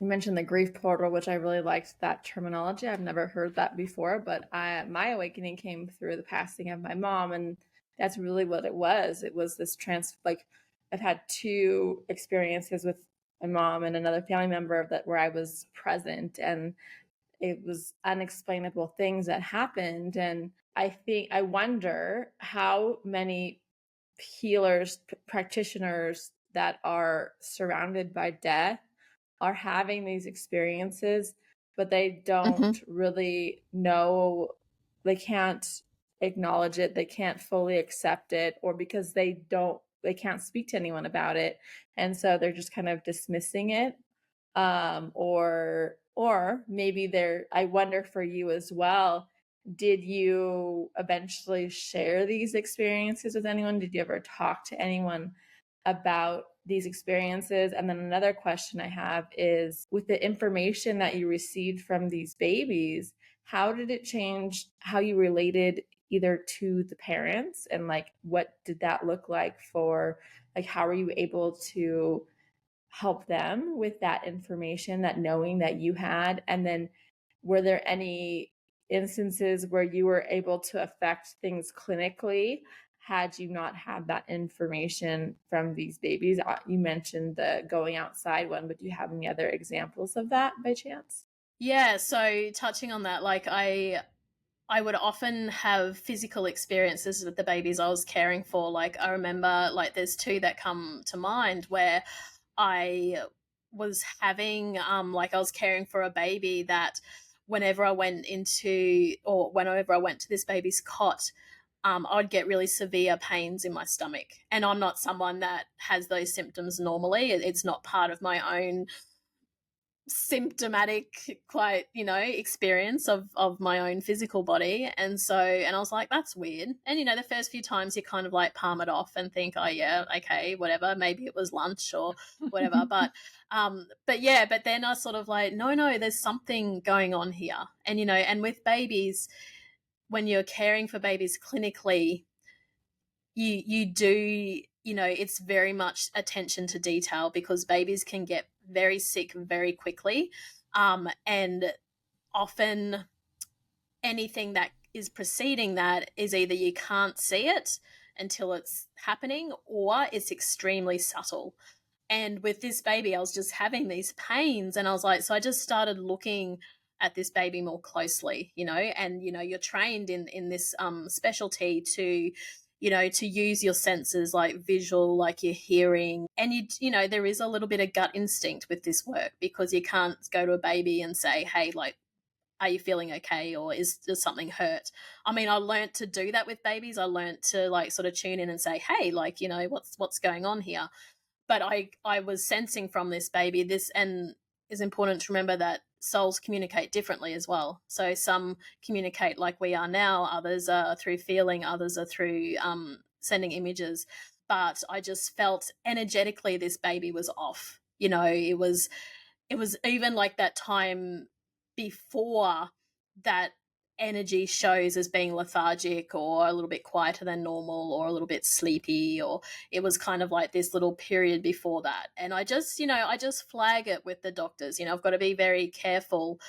you mentioned, the grief portal, which I really liked that terminology. I've never heard that before, but my awakening came through the passing of my mom. And that's really what it was. It was this like, I've had 2 experiences with my mom and another family member where I was present, and it was unexplainable things that happened. And I wonder how many healers, practitioners that are surrounded by death are having these experiences, but they don't really know, they can't acknowledge it, they can't fully accept it, or because they can't speak to anyone about it. And so they're just kind of dismissing it. Or maybe I wonder for you as well, did you eventually share these experiences with anyone? Did you ever talk to anyone about these experiences? And then another question I have is, with the information that you received from these babies, how did it change how you related either to the parents, and like, what did that look like for, like, how were you able to help them with that information, that knowing that you had? And then were there any instances where you were able to affect things clinically had you not had that information from these babies? You mentioned the going outside one, but do you have any other examples of that by chance? Yeah, so touching on that, like I would often have physical experiences with the babies I was caring for. Like I remember, like, there's 2 that come to mind where I was having, like, I was caring for a baby that whenever I went to this baby's cot, I'd get really severe pains in my stomach. And I'm not someone that has those symptoms normally. It's not part of my own symptomatic, quite, experience of my own physical body. And I was like, that's weird. And, the first few times you kind of like palm it off and think, oh yeah, okay, whatever, maybe it was lunch or whatever. But then I sort of like, no, there's something going on here. And, and with babies, when you're caring for babies clinically, you do, it's very much attention to detail, because babies can get very sick very quickly. And often anything that is preceding that is either you can't see it until it's happening, or it's extremely subtle. And with this baby, I was just having these pains, and I was like, so I just started looking at this baby more closely, and, you're trained in this specialty to, to use your senses, like visual, like your hearing. And, there is a little bit of gut instinct with this work, because you can't go to a baby and say, hey, like, are you feeling okay, or does something hurt? I mean, I learned to do that with babies. I learned to like sort of tune in and say, hey, like, what's going on here? But I was sensing from this baby this, and it's important to remember that souls communicate differently as well. So some communicate like we are now, others are through feeling, others are through sending images. But I just felt energetically this baby was off. It was even like that time before that energy shows as being lethargic, or a little bit quieter than normal, or a little bit sleepy, or it was kind of like this little period before that. And I just flag it with the doctors. I've got to be very careful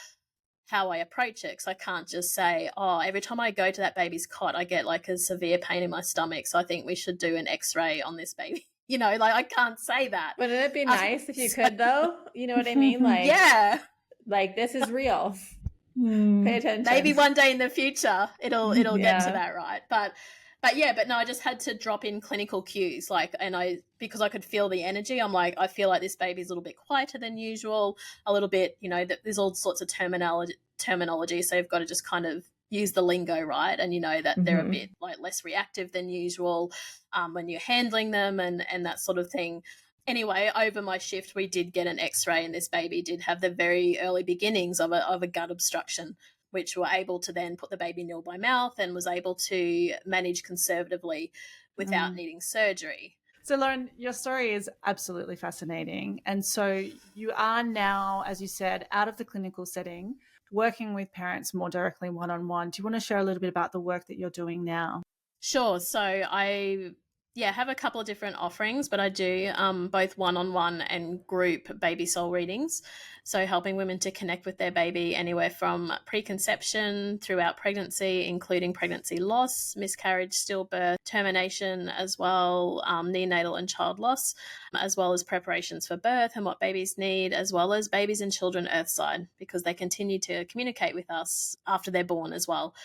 how I approach it, because I can't just say, oh, every time I go to that baby's cot, I get like a severe pain in my stomach, so I think we should do an x-ray on this baby. Like I can't say that. Wouldn't it be nice if you could, though? You know what I mean? Like, yeah, like this is real. Pay attention. Maybe one day in the future it'll get to that, right? But no, I just had to drop in clinical cues, like, and because I could feel the energy, I'm like, I feel like this baby's a little bit quieter than usual, a little bit, there's all sorts of terminology, so you've got to just kind of use the lingo, right? And that they're a bit like less reactive than usual when you're handling them, and that sort of thing. Anyway, over my shift, we did get an x-ray, and this baby did have the very early beginnings of a gut obstruction, which were able to then put the baby nil by mouth, and was able to manage conservatively without needing surgery. So Lauren, your story is absolutely fascinating. And so you are now, as you said, out of the clinical setting, working with parents more directly one-on-one. Do you want to share a little bit about the work that you're doing now? Sure. So I have a couple of different offerings, but I do both one-on-one and group baby soul readings. So helping women to connect with their baby anywhere from preconception throughout pregnancy, including pregnancy loss, miscarriage, stillbirth, termination as well, neonatal and child loss, as well as preparations for birth and what babies need, as well as babies and children earthside, because they continue to communicate with us after they're born as well.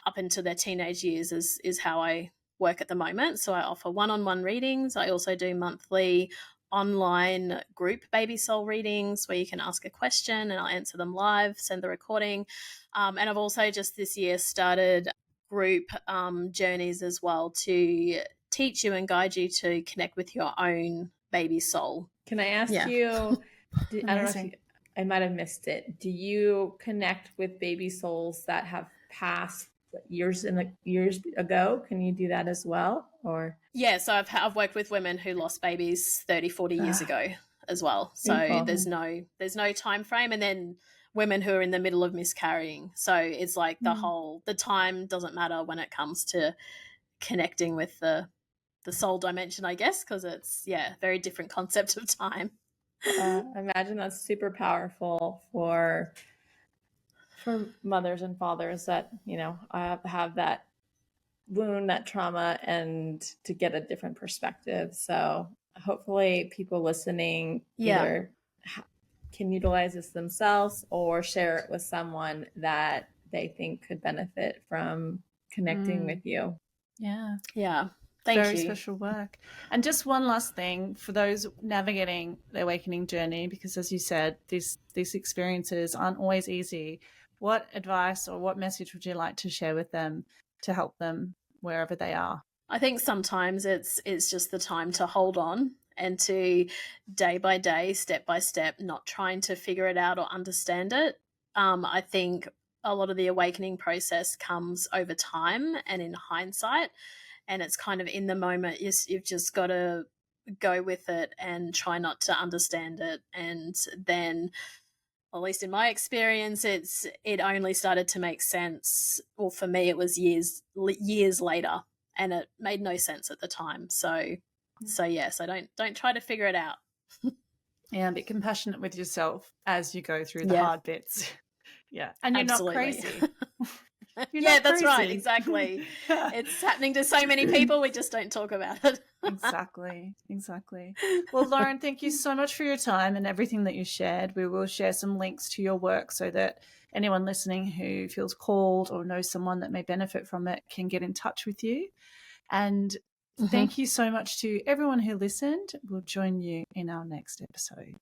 Up into their teenage years is how I work at the moment. So I offer one-on-one readings. I also do monthly online group baby soul readings where you can ask a question and I'll answer them live, send the recording. And I've also just this year started group journeys as well to teach you and guide you to connect with your own baby soul. Can I ask you, I don't know if I might have missed it. Do you connect with baby souls that have passed years ago? Can you do that as well? Or so I've worked with women who lost babies 30-40 years ago as well, so there's no time frame. And then women who are in the middle of miscarrying, so it's like the time doesn't matter when it comes to connecting with the soul dimension, I guess, because it's very different concept of time. I imagine that's super powerful for mothers and fathers that, have that wound, that trauma, and to get a different perspective. So hopefully people listening either can utilize this themselves or share it with someone that they think could benefit from connecting with you. Yeah. Very special work. And just one last thing for those navigating the awakening journey, because as you said, these experiences aren't always easy. What advice or what message would you like to share with them to help them wherever they are? I think sometimes it's just the time to hold on and to day by day, step by step, not trying to figure it out or understand it. I think a lot of the awakening process comes over time and in hindsight, and it's kind of in the moment. You've just got to go with it and try not to understand it. And then, at least in my experience, it only started to make sense. Well, for me, it was years later, and it made no sense at the time. So yes, I don't try to figure it out. Yeah, be compassionate with yourself as you go through the Yeah. hard bits. Yeah, and you're Absolutely. not crazy. Yeah, that's right. Exactly. It's happening to so many people. We just don't talk about it. Exactly. Well, Lauren, thank you so much for your time and everything that you shared. We will share some links to your work so that anyone listening who feels called or knows someone that may benefit from it can get in touch with you. And thank you so much to everyone who listened. We'll join you in our next episode.